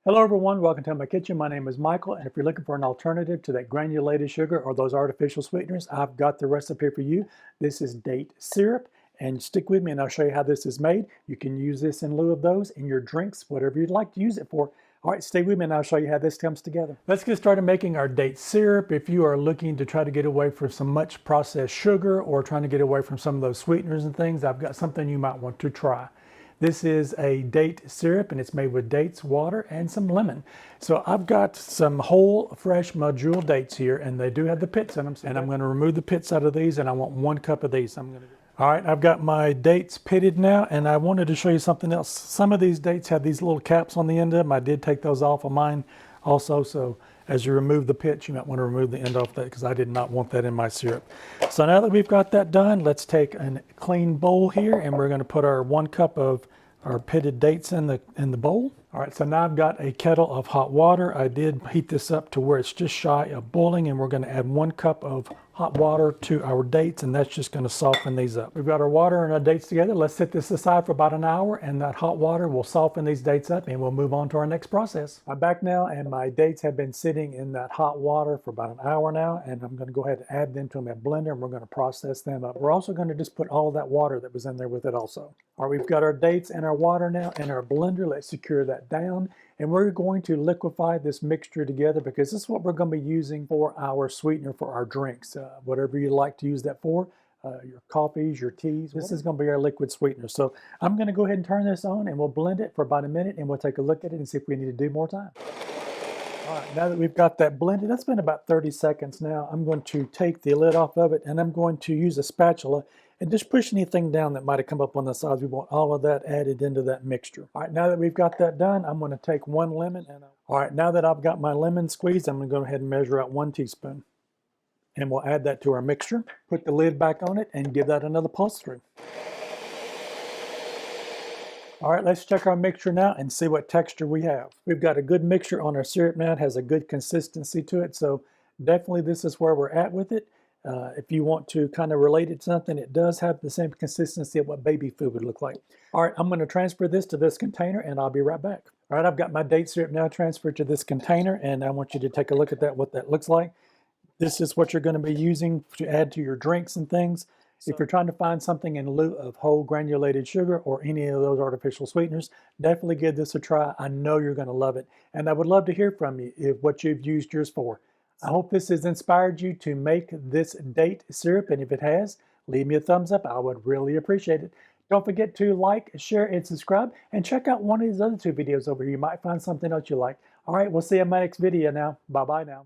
Hello everyone, welcome to my kitchen. My name is Michael, and if you're looking for an alternative to that granulated sugar or those artificial sweeteners, I've got the recipe for you. This is date syrup, and stick with me and I'll show you how this is made. You can use this in lieu of those in your drinks, whatever you'd like to use it for. All right, stay with me and I'll show you how this comes together. Let's get started making our date syrup. If you are looking to try to get away from some much processed sugar or trying to get away from some of those sweeteners and things, I've got something you might want to try. This is a date syrup and it's made with dates, water, and some lemon. So I've got some whole, fresh medjool dates here, and they do have the pits in them. And I'm going to remove the pits out of these, and I want 1 cup of these. All right, I've got my dates pitted now, and I wanted to show you something else. Some of these dates have these little caps on the end of them. I did take those off of mine also, so as you remove the pits, you might want to remove the end off that because I did not want that in my syrup. So now that we've got that done, let's take a clean bowl here, and we're going to put our 1 cup of our pitted dates in the bowl. All right, so now I've got a kettle of hot water. I did heat this up to where it's just shy of boiling, and we're going to add 1 cup of hot water to our dates, and that's just going to soften these up. We've got our water and our dates together. Let's set this aside for about an hour, and that hot water will soften these dates up, and we'll move on to our next process. I'm back now, and my dates have been sitting in that hot water for about an hour now, and I'm going to go ahead and add them to my blender, and we're going to process them up. We're also going to just put all of that water that was in there with it also. All right, we've got our dates and our water now in our blender. Let's secure that down. And we're going to liquefy this mixture together because this is what we're going to be using for our sweetener for our drinks. Whatever you like to use that for, your coffees, your teas, this is going to be our liquid sweetener. So I'm going to go ahead and turn this on and we'll blend it for about a minute and we'll take a look at it and see if we need to do more time. All right, now that we've got that blended, that's been about 30 seconds now. I'm going to take the lid off of it and I'm going to use a spatula and just push anything down that might have come up on the sides. We want all of that added into that mixture. All right, now that we've got that done, I'm going to take 1 lemon. All right, now that I've got my lemon squeezed, I'm going to go ahead and measure out 1 teaspoon. And we'll add that to our mixture. Put the lid back on it and give that another pulse through. All right, let's check our mixture now and see what texture we have. We've got a good mixture on our syrup now. It has a good consistency to it, so definitely this is where we're at with it. If you want to kind of relate it to something, it does have the same consistency of what baby food would look like. All right, I'm going to transfer this to this container and I'll be right back. All right, I've got my date syrup now transferred to this container and I want you to take a look at that, what that looks like. This is what you're going to be using to add to your drinks and things. If you're trying to find something in lieu of whole granulated sugar or any of those artificial sweeteners, definitely give this a try. I know you're going to love it. And I would love to hear from you if what you've used yours for. I hope this has inspired you to make this date syrup, and if it has, leave me a thumbs up. I would really appreciate it. Don't forget to like, share, and subscribe, and check out one of these other 2 videos over here. You might find something else you like. All right, we'll see you in my next video now. Bye-bye now.